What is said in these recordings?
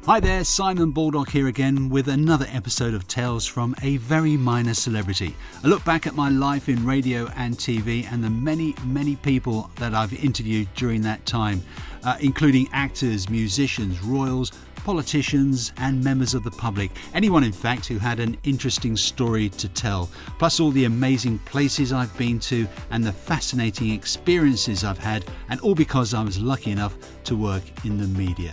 Hi there, Simon Baldock here again with another episode of Tales from a Very Minor Celebrity. A look back at my life in radio and TV and the many people that I've interviewed during that time, including actors, musicians, royals, politicians and members of the public. Anyone, in fact, who had an interesting story to tell. Plus all the amazing places I've been to and the fascinating experiences I've had, and all because I was lucky enough to work in the media.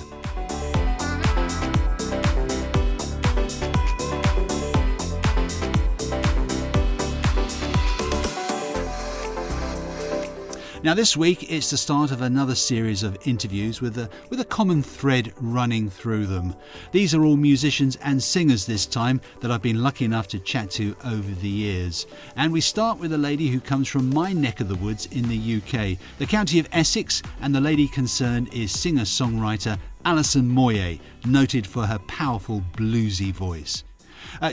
Now this week it's the start of another series of interviews with a common thread running through them. These are all musicians and singers this time that I've been lucky enough to chat to over the years. And we start with a lady who comes from my neck of the woods in the UK, the county of Essex, and the lady concerned is singer-songwriter Alison Moyet, noted for her powerful bluesy voice.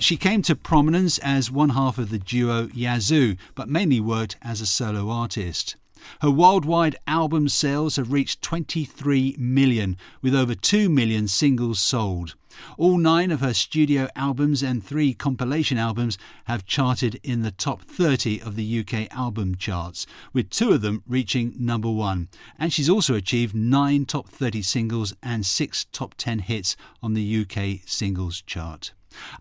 She came to prominence as one half of the duo Yazoo, but mainly worked as a solo artist. Her worldwide album sales have reached 23 million, with over 2 million singles sold. All 9 of her studio albums and 3 compilation albums have charted in the top 30 of the UK album charts, with 2 of them reaching number 1. And she's also achieved 9 top 30 singles and 6 top 10 hits on the UK singles chart.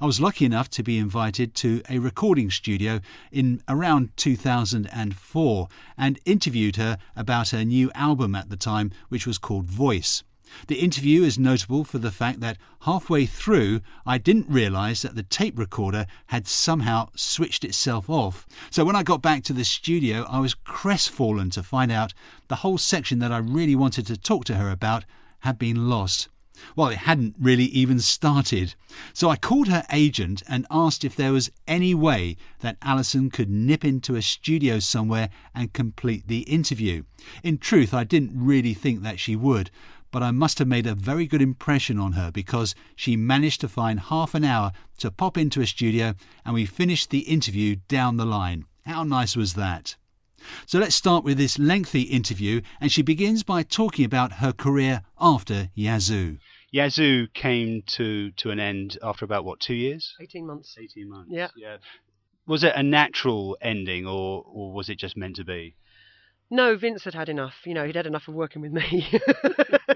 I was lucky enough to be invited to a recording studio in around 2004 and interviewed her about her new album at the time, which was called Voice. The interview is notable for the fact that halfway through I didn't realise that the tape recorder had somehow switched itself off. So when I got back to the studio I was crestfallen to find out the whole section that I really wanted to talk to her about had been lost. Well, it hadn't really even started. So I called her agent and asked if there was any way that Alison could nip into a studio somewhere and complete the interview. In truth, I didn't really think that she would, but I must have made a very good impression on her because she managed to find half an hour to pop into a studio and we finished the interview down the line. How nice was that? So let's start with this lengthy interview, and she begins by talking about her career after Yazoo. Yazoo came to an end after about, 2 years? 18 months. 18 months, yeah. Was it a natural ending or was it just meant to be? No, Vince had enough. He'd had enough of working with me.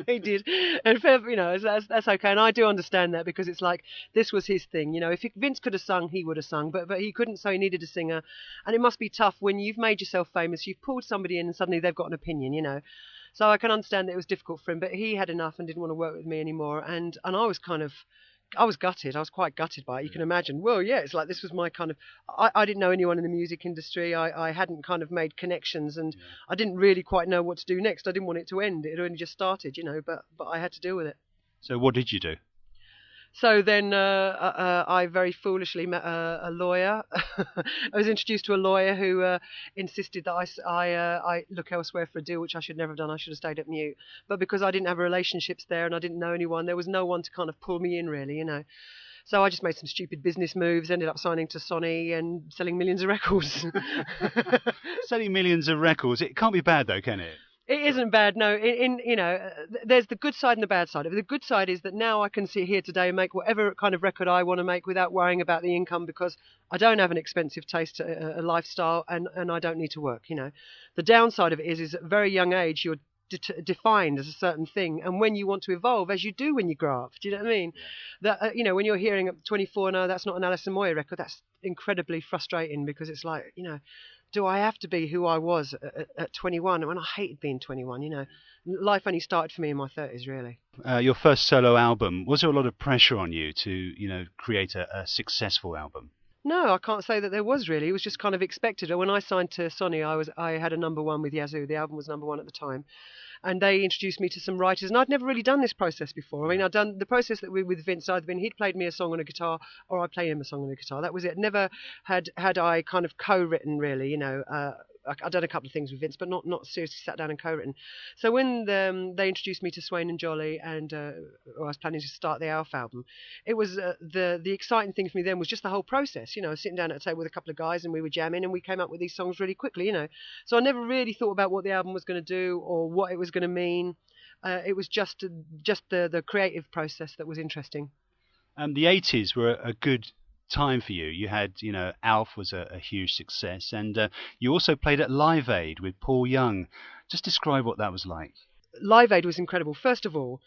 He did. And, that's okay. And I do understand that because it's like, this was his thing. If Vince could have sung, he would have sung. But he couldn't, so he needed a singer. And it must be tough when you've made yourself famous, you've pulled somebody in and suddenly they've got an opinion, So I can understand that it was difficult for him. But he had enough and didn't want to work with me anymore. And I was gutted. I was quite gutted by it. You can imagine. Well, yeah, it's like this was my kind of... I didn't know anyone in the music industry. I hadn't kind of made connections and I didn't really quite know what to do next. I didn't want it to end. It had only just started, but I had to deal with it. So what did you do? So then I very foolishly met a lawyer. I was introduced to a lawyer who insisted that I look elsewhere for a deal, which I should never have done. I should have stayed at Mute. But because I didn't have relationships there and I didn't know anyone, there was no one to kind of pull me in, really, So I just made some stupid business moves, ended up signing to Sony and selling millions of records. Selling millions of records. It can't be bad, though, can it? It isn't bad, no. There's the good side and the bad side of it. The good side is that now I can sit here today and make whatever kind of record I want to make without worrying about the income because I don't have an expensive taste, a lifestyle, and I don't need to work, The downside of it is at a very young age, you're defined as a certain thing, and when you want to evolve, as you do when you grow up, do you know what I mean? That when you're hearing at 24, no, that's not an Alison Moyet record, that's incredibly frustrating because it's like, do I have to be who I was at 21? When I hated being 21, Life only started for me in my 30s, really. Your first solo album, was there a lot of pressure on you to, create a successful album? No, I can't say that there was really. It was just kind of expected. When I signed to Sony, I had a number 1 with Yazoo. The album was number 1 at the time. And they introduced me to some writers. And I'd never really done this process before. I mean, I'd done the process that with Vince. He'd played me a song on a guitar or I played him a song on a guitar. That was it. Never had I kind of co-written really, I'd done a couple of things with Vince, but not seriously sat down and co-written. So when they introduced me to Swain and Jolly, and I was planning to start the Alf album, it was the exciting thing for me then was just the whole process. Sitting down at a table with a couple of guys and we were jamming and we came up with these songs really quickly. So I never really thought about what the album was going to do or what it was going to mean. It was just the creative process that was interesting. The 80s were a good time for you. You had, Alf was a huge success, and you also played at Live Aid with Paul Young. Just describe what that was like. Live Aid was incredible. First of all,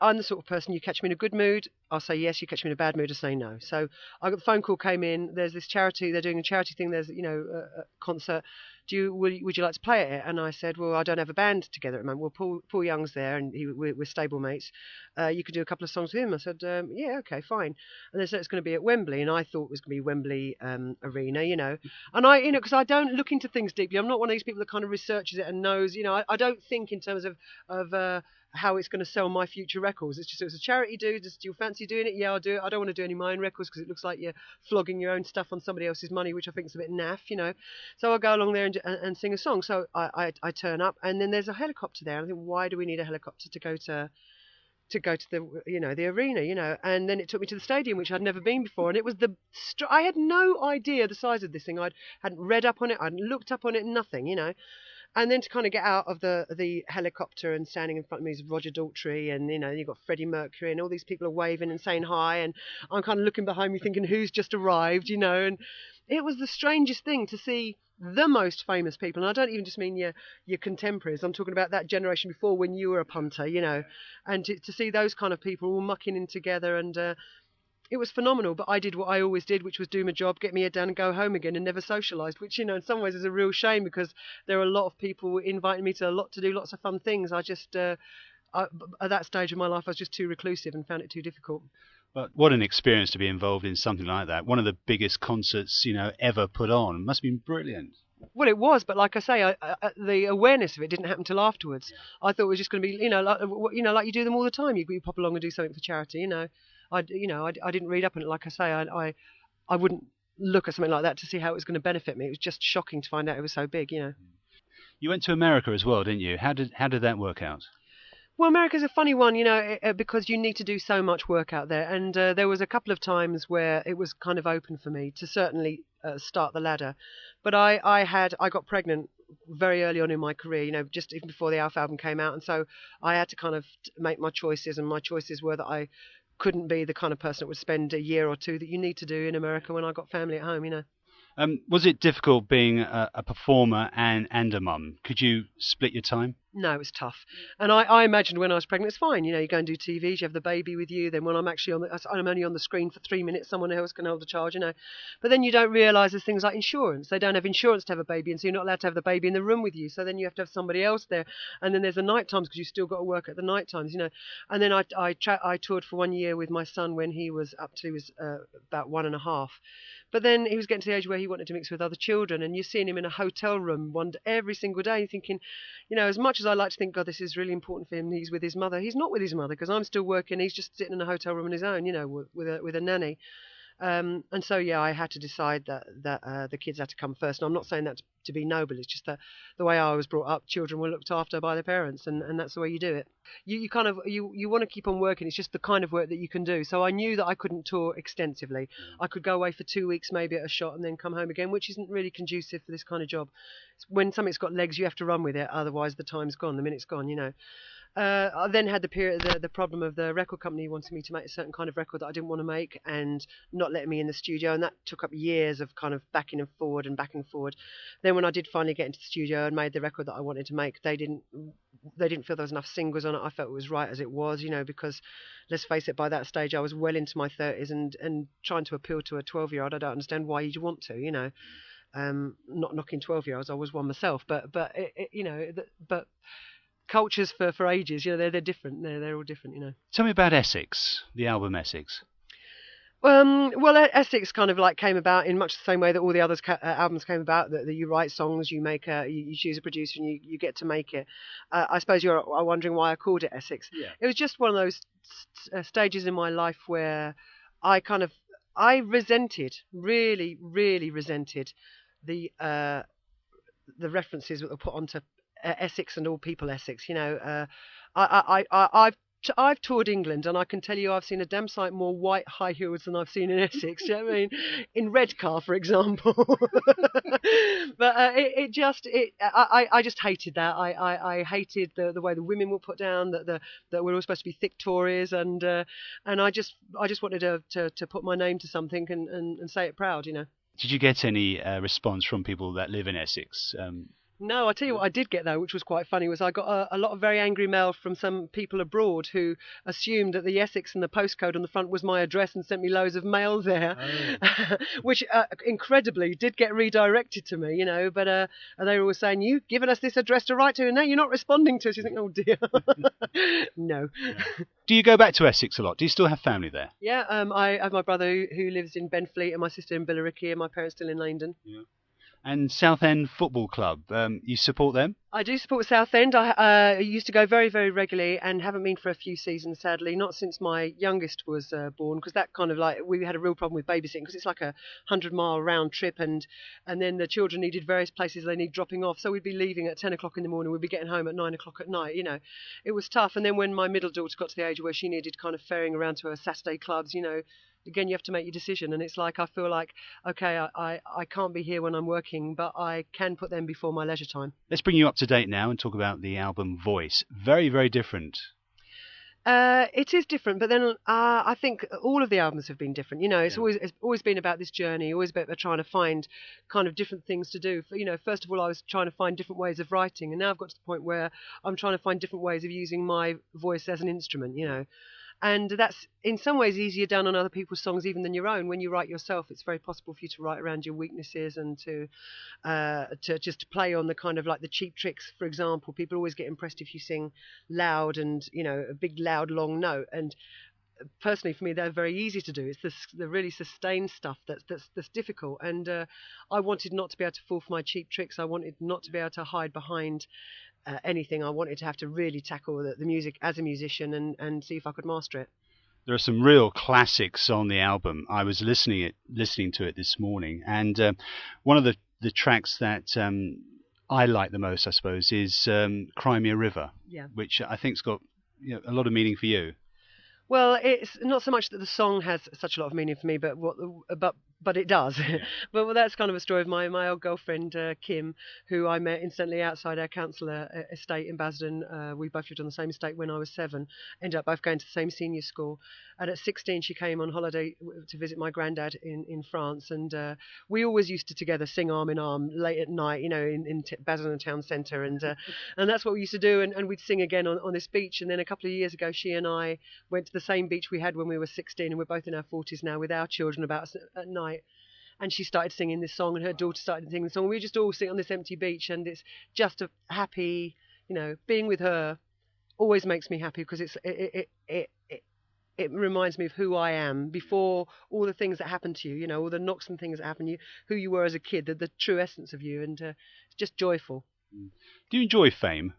I'm the sort of person, you catch me in a good mood, I'll say yes. You catch me in a bad mood, I'll say no. So I got the phone call came in. There's this charity. They're doing a charity thing. There's a concert. Would you like to play at it? And I said, well, I don't have a band together at the moment. Well, Paul Young's there, and we're stable mates. You could do a couple of songs with him. I said, yeah, okay, fine. And they said it's going to be at Wembley, and I thought it was going to be Wembley Arena, And because I don't look into things deeply. I'm not one of these people that kind of researches it and knows. I don't think in terms of how it's going to sell my future records. It's a charity do. Do you fancy doing it? Yeah, I'll do it. I don't want to do any of my own records because it looks like you're flogging your own stuff on somebody else's money, which I think is a bit naff, So I'll go along there and sing a song. So I turn up, and then there's a helicopter there. And I think, why do we need a helicopter to go to the the arena, and then it took me to the stadium, which I'd never been before, and it was I had no idea the size of this thing. I hadn't read up on it, I hadn't looked up on it, nothing, And then to kind of get out of the helicopter, and standing in front of me is Roger Daltrey, and you've got Freddie Mercury, and all these people are waving and saying hi, and I'm kind of looking behind me thinking, who's just arrived, and it was the strangest thing to see the most famous people, and I don't even just mean your contemporaries. I'm talking about that generation before, when you were a punter, and to see those kind of people all mucking in together, and it was phenomenal. But I did what I always did, which was do my job, get my head down and go home again, and never socialised, which, in some ways is a real shame, because there are a lot of people inviting me to do lots of fun things. I just, at that stage of my life, I was just too reclusive and found it too difficult. But what an experience to be involved in something like that. One of the biggest concerts, ever put on. Must have been brilliant. Well, it was, but like I say, the awareness of it didn't happen till afterwards. I thought it was just going to be, like you do them all the time. You pop along and do something for charity, I didn't read up on it. Like I say, I wouldn't look at something like that to see how it was going to benefit me. It was just shocking to find out it was so big, You went to America as well, didn't you? How did that work out? Well, America's a funny one, because you need to do so much work out there. And there was a couple of times where it was kind of open for me to certainly start the ladder. But I got pregnant very early on in my career, just even before the Alf album came out. And so I had to kind of make my choices, and my choices were that I couldn't be the kind of person that would spend a year or two that you need to do in America when I got family at home, Was it difficult being a performer and a mum? Could you split your time? No, it was tough. And I imagined when I was pregnant, it's fine. You go and do TVs, you have the baby with you. Then when I'm actually I'm only on the screen for 3 minutes, someone else can hold the charge, But then you don't realise there's things like insurance. They don't have insurance to have a baby, and so you're not allowed to have the baby in the room with you. So then you have to have somebody else there. And then there's the night times, because you still got to work at the night times, And then I toured for 1 year with my son when he was about 1.5. But then he was getting to the age where he wanted to mix with other children, and you're seeing him in a hotel room every single day, and thinking, as much as I like to think, God, this is really important for him, he's with his mother. He's not with his mother, because I'm still working. He's just sitting in a hotel room on his own, with a nanny. And so, yeah, I had to decide that the kids had to come first. And I'm not saying that to be noble. It's just that the way I was brought up, children were looked after by their parents, and that's the way you do it. You kind of you want to keep on working. It's just the kind of work that you can do. So I knew that I couldn't tour extensively. I could go away for 2 weeks, maybe at a shot, and then come home again, which isn't really conducive for this kind of job. When something's got legs, you have to run with it. Otherwise, the time's gone. The minute's gone. I then had the problem of the record company wanting me to make a certain kind of record that I didn't want to make, and not letting me in the studio, and that took up years of kind of backing and forward. Then when I did finally get into the studio and made the record that I wanted to make, they didn't feel there was enough singles on it. I felt it was right as it was, because let's face it, by that stage I was well into my 30s, and trying to appeal to a 12-year-old, I don't understand why you'd want to, not knocking 12-year-olds, I was one myself, but cultures for ages, they're different. They're all different, Tell me about Essex, the album Essex. Well, Essex kind of like came about in much the same way that all the other albums came about. That you write songs, you make you choose a producer, and you get to make it. I suppose you're wondering why I called it Essex. Yeah. It was just one of those stages in my life where I really, really resented the references that were put onto Essex and all people Essex. I've I've toured England, and I can tell you I've seen a damn sight more white high heels than I've seen in Essex. Do you know what I mean? In Redcar, for example. But I just hated that. I hated the way the women were put down. That we're all supposed to be thick Tories, and I just wanted to put my name to something and say it proud. Did you get any response from people that live in Essex? No, I tell you what I did get though, which was quite funny, was I got a lot of very angry mail from some people abroad who assumed that the Essex and the postcode on the front was my address and sent me loads of mail there, which incredibly did get redirected to me, but they were always saying, "You've given us this address to write to, and now you're not responding to us." You think, "Oh dear." No. Do you go back to Essex a lot? Do you still have family there? Yeah, I have my brother who lives in Benfleet and my sister in Billericay, and my parents still in Leyden. Yeah. And Southend Football Club, you support them? I do support Southend. I used to go very, very regularly and haven't been for a few seasons, sadly. Not since my youngest was born, because that kind of we had a real problem with babysitting, because it's like a 100-mile round trip, and then the children needed various places they need dropping off. So we'd be leaving at 10 o'clock in the morning, we'd be getting home at 9 o'clock at night. It was tough. And then when my middle daughter got to the age where she needed kind of ferrying around to her Saturday clubs, again, you have to make your decision, and it's like I feel like, okay, I can't be here when I'm working, but I can put them before my leisure time. Let's bring you up to date now and talk about the album Voice. Very, very different. It is different, but then I think all of the albums have been different. It's always been about this journey, always about trying to find kind of different things to do. First of all, I was trying to find different ways of writing, and now I've got to the point where I'm trying to find different ways of using my voice as an instrument. And that's in some ways easier done on other people's songs even than your own. When you write yourself, it's very possible for you to write around your weaknesses and to just play on the kind of like the cheap tricks. For example, people always get impressed if you sing loud and a big loud long note. And personally, for me, they're very easy to do. It's the really sustained stuff that's difficult. And I wanted not to be able to fall for my cheap tricks. I wanted not to be able to hide behind anything. I wanted to have to really tackle the music as a musician and see if I could master it. There are some real classics on the album. I was listening to it this morning, and one of the tracks that I like the most, I suppose, is Cry Me a River, which I think's got a lot of meaning for you. Well, it's not so much that the song has such a lot of meaning for me, but but it does. Yeah. But that's kind of a story of my old girlfriend Kim, who I met instantly outside our council estate in Basden. We both lived on the same estate when I was 7. Ended up both going to the same senior school. And at 16, she came on holiday to visit my granddad in France, and we always used to together sing arm in arm late at night, in Basden town centre, and that's what we used to do. And we'd sing again on this beach. And then a couple of years ago, she and I went to the same beach we had when we were 16, and we're both in our 40s now with our children about us at night. And she started singing this song, and her daughter started singing the song. We just all sing on this empty beach, and it's just a happy, being with her always makes me happy, because it reminds me of who I am before all the things that happen to you, all the knocks and things that happen to you, who you were as a kid, the true essence of you, and it's just joyful. Do you enjoy fame?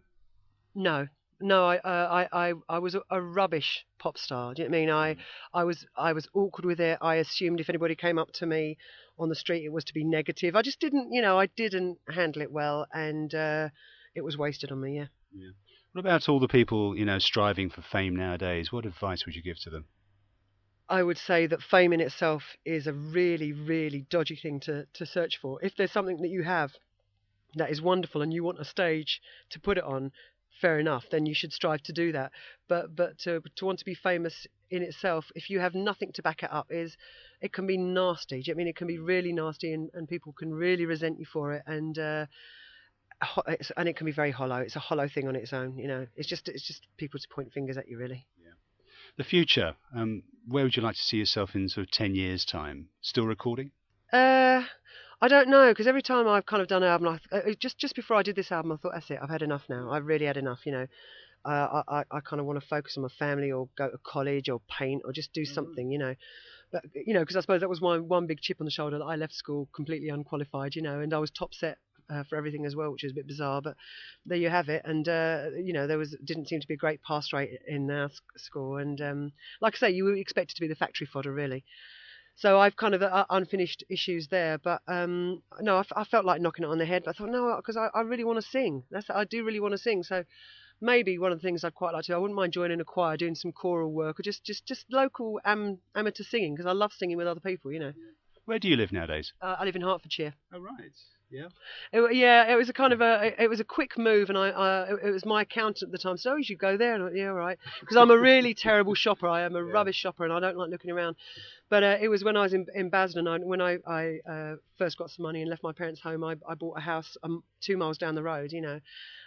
No, I was a rubbish pop star. Do you know what I mean? I was awkward with it. I assumed if anybody came up to me on the street, it was to be negative. I just didn't, I didn't handle it well, and it was wasted on me. Yeah. What about all the people, striving for fame nowadays? What advice would you give to them? I would say that fame in itself is a really, really dodgy thing to search for. If there's something that you have that is wonderful and you want a stage to put it on, fair enough, then you should strive to do that. But to want to be famous in itself, if you have nothing to back it up, it can be nasty. Do you know what I mean? It can be really nasty, and people can really resent you for it, and it can be very hollow. It's a hollow thing on its own. It's just people to point fingers at you, really. Yeah. The future. Where would you like to see yourself in sort of 10 years' time? Still recording? I don't know, because every time I've kind of done an album, just before I did this album, I thought, that's it, I've had enough now. I've really had enough, I kind of want to focus on my family, or go to college, or paint, or just do something, But, because I suppose that was one big chip on the shoulder, that I left school completely unqualified, and I was top set for everything as well, which is a bit bizarre, but there you have it. And there didn't seem to be a great pass rate in our school, and like I say, you were expected to be the factory fodder, really. So I've kind of unfinished issues there, but no, I felt like knocking it on the head. But I thought, no, because I really want to sing. I do really want to sing. So maybe one of the things I'd quite like to do, I wouldn't mind joining a choir, doing some choral work, or just local amateur singing, because I love singing with other people, you know. Where do you live nowadays? I live in Hertfordshire. Oh, right. Yeah. Yeah, it was a kind of it was a quick move, and it was my accountant at the time said, "Oh, you should go there." And I went, yeah, all right, because I'm a really terrible shopper. I am a rubbish shopper, and I don't like looking around. But it was when I was in Basden, when I first got some money and left my parents' home. I bought a house 2 miles down the road. You know,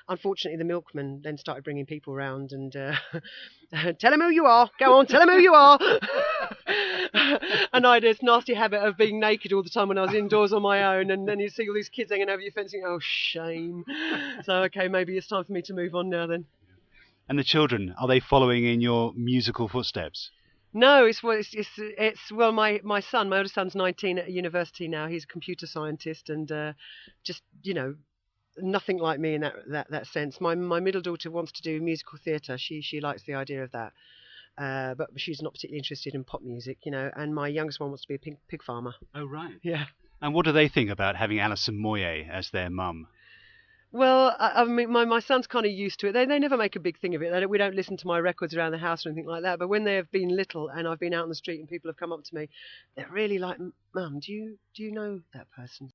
unfortunately, the milkman then started bringing people around and tell him who you are. Go on, tell him who you are. And I had this nasty habit of being naked all the time when I was indoors on my own, and then you see all these kids hanging over your fence and you go, oh, shame. So, okay, maybe it's time for me to move on now then. And the children, are they following in your musical footsteps? No, it's well, my son, my oldest son's 19 at university now. He's a computer scientist, and just, you know, nothing like me in that sense. My middle daughter wants to do musical theatre. She likes the idea of that. But she's not particularly interested in pop music, you know, and my youngest one wants to be a pig farmer. Oh, right. Yeah. And what do they think about having Alison Moyet as their mum? Well, I mean, my son's kind of used to it. They never make a big thing of it. We don't listen to my records around the house or anything like that. But when they have been little and I've been out on the street and people have come up to me, they're really like, Mum, do you know that person?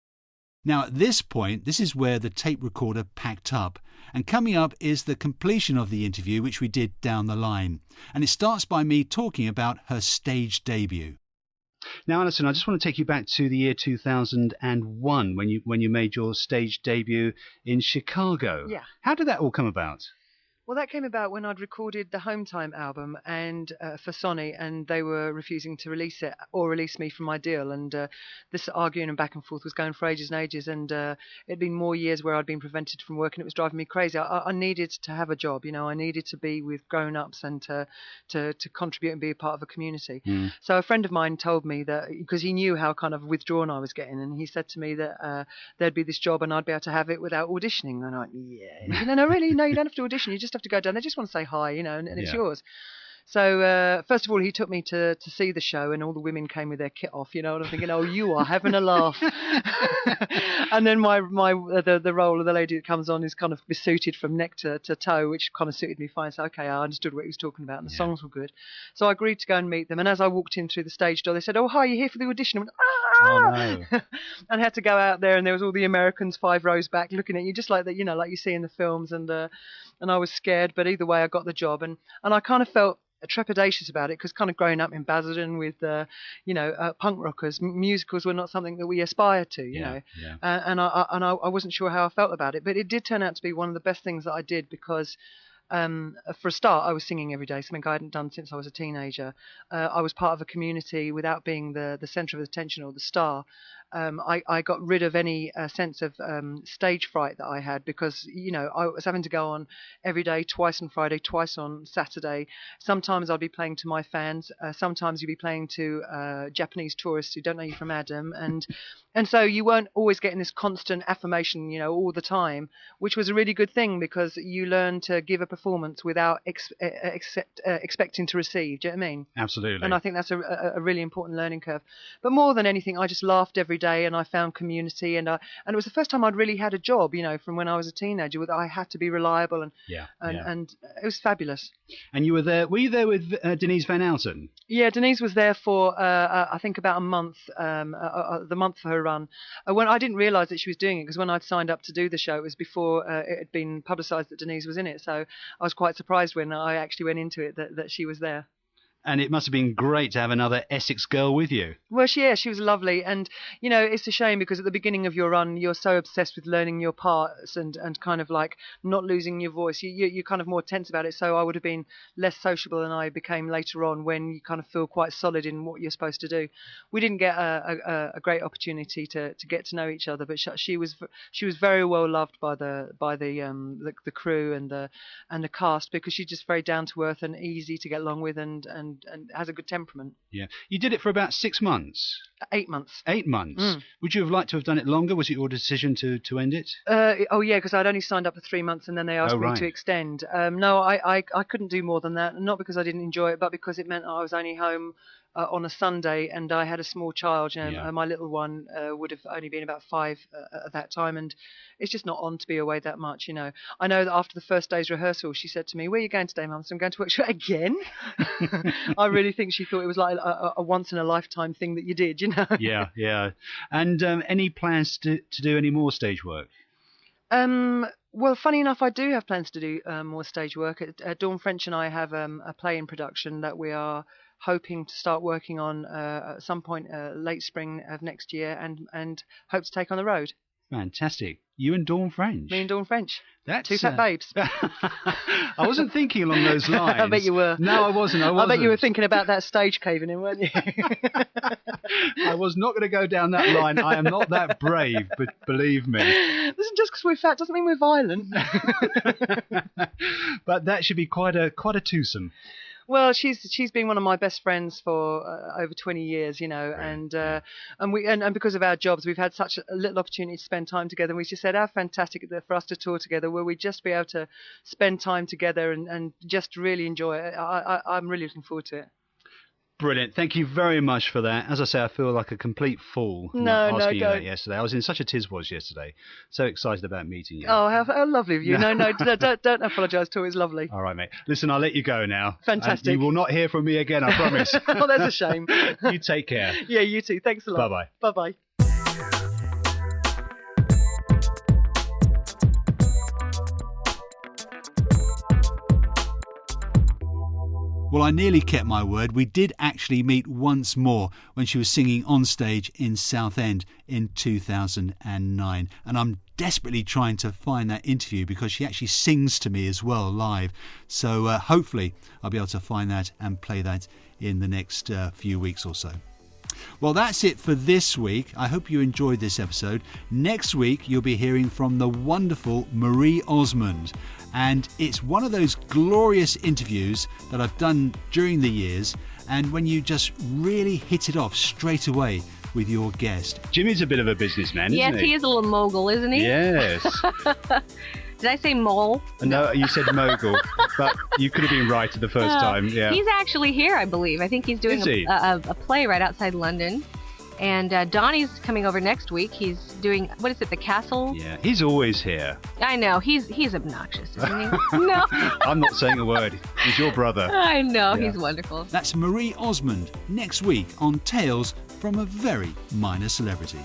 Now, at this point, this is where the tape recorder packed up. And coming up is the completion of the interview, which we did down the line. And it starts by me talking about her stage debut. Now, Alison, I just want to take you back to the year 2001 when you made your stage debut in Chicago. Yeah. How did that all come about? Well, that came about when I'd recorded the Home Time album and for Sony, and they were refusing to release it or release me from my deal. And this arguing and back and forth was going for ages and ages. And it'd been more years where I'd been prevented from working. It was driving me crazy. I needed to have a job, you know. I needed to be with grown-ups and to contribute and be a part of a community. Mm. So a friend of mine told me that, because he knew how kind of withdrawn I was getting, and he said to me that there'd be this job and I'd be able to have it without auditioning. And I'm like, yeah, no, really, no, you don't have to audition. You just have to go down. They just want to say hi, you know, and it's yours. So first of all, he took me to see the show, and all the women came with their kit off, you know, and I'm thinking, oh, you are having a laugh. And then the role of the lady that comes on is kind of besuited from neck to toe, which kind of suited me fine. So okay, I understood what he was talking about, and the songs were good. So I agreed to go and meet them. And as I walked in through the stage door, they said, "Oh, hi, you're here for the audition." I went, ah! Oh no! And I had to go out there, and there was all the Americans 5 rows back looking at you, just like that, you know, like you see in the films. And I was scared, but either way, I got the job, and I kind of felt trepidatious about it, because kind of growing up in Basildon with punk rockers, musicals were not something that we aspired to, you know. And I wasn't sure how I felt about it, but it did turn out to be one of the best things that I did, because for a start, I was singing every day, something I hadn't done since I was a teenager. I was part of a community without being the centre of attention or the star. I got rid of any sense of stage fright that I had, because, you know, I was having to go on every day, twice on Friday, twice on Saturday. Sometimes I'd be playing to my fans. Sometimes you'd be playing to Japanese tourists who don't know you from Adam. And so you weren't always getting this constant affirmation, you know, all the time, which was a really good thing, because you learn to give a performance without expecting to receive. Do you know what I mean? Absolutely. And I think that's a really important learning curve. But more than anything, I just laughed every day, and I found community, and it was the first time I'd really had a job, you know, from when I was a teenager, where I had to be reliable, and it was fabulous. And were you there with Denise Van Outen? Yeah, Denise was there for I think about a month, the month for her run. When I didn't realise that she was doing it, because when I'd signed up to do the show, it was before it had been publicised that Denise was in it. So I was quite surprised when I actually went into it that she was there. And it must have been great to have another Essex girl with you. Well, she was lovely. And, you know, it's a shame, because at the beginning of your run, you're so obsessed with learning your parts and kind of like not losing your voice. You're kind of more tense about it. So I would have been less sociable than I became later on, when you kind of feel quite solid in what you're supposed to do. We didn't get a great opportunity to get to know each other, but she was very well loved by the crew and the cast, because she's just very down to earth and easy to get along with, and has a good temperament. Yeah. You did it for about 6 months. 8 months. 8 months. Mm. Would you have liked to have done it longer? Was it your decision to end it? Yeah, because I'd only signed up for 3 months, and then they asked me to extend. No, I couldn't do more than that. Not because I didn't enjoy it, but because it meant I was only home on a Sunday, and I had a small child. Yeah. My little one would have only been about 5 at that time, and it's just not on to be away that much. I know that after the first day's rehearsal, she said to me, "Where are you going today, Mum?" So I'm going to workshop again. I really think she thought it was like a once in a lifetime thing that you did. Yeah. And any plans to do any more stage work? Well, funny enough, I do have plans to do more stage work. Dawn French and I have a play in production that we are hoping to start working on at some point late spring of next year, and hope to take on the road. Fantastic. You and Dawn French? Me and Dawn French. That's, Two fat babes. I wasn't thinking along those lines. I bet you were. No, I wasn't. I bet you were thinking about that stage caving in, weren't you? I was not going to go down that line. I am not that brave, but believe me. Listen, just because we're fat doesn't mean we're violent. But that should be quite a twosome. Well, she's been one of my best friends for over 20 years, Right. and because of our jobs, we've had such a little opportunity to spend time together. And we just said, how fantastic for us to tour together, where we just be able to spend time together and just really enjoy it. I'm really looking forward to it. Brilliant. Thank you very much for that. As I say, I feel like a complete fool asking you that yesterday. I was in such a tiz-was yesterday. So excited about meeting you. Oh, how lovely of you. No, don't apologise to her. It's lovely. All right, mate. Listen, I'll let you go now. Fantastic. And you will not hear from me again, I promise. Oh, that's a shame. You take care. Yeah, you too. Thanks a lot. Bye-bye. Bye-bye. Well, I nearly kept my word. We did actually meet once more when she was singing on stage in Southend in 2009. And I'm desperately trying to find that interview because she actually sings to me as well live. So hopefully I'll be able to find that and play that in the next few weeks or so. Well, that's it for this week. I hope you enjoyed this episode. Next week, you'll be hearing from the wonderful Marie Osmond. And it's one of those glorious interviews that I've done during the years. And when you just really hit it off straight away with your guest. Jimmy's a bit of a businessman, isn't he? Yes, he is a little mogul, isn't he? Yes. Did I say mole? No, you said mogul, but you could have been right the first time. Yeah. He's actually here, I believe. I think he's doing a play right outside London. And Donnie's coming over next week. He's doing, what is it, the Castle? Yeah, he's always here. I know. He's obnoxious, isn't he? No. I'm not saying a word. He's your brother. I know. Yeah. He's wonderful. That's Marie Osmond next week on Tales from a Very Minor Celebrity.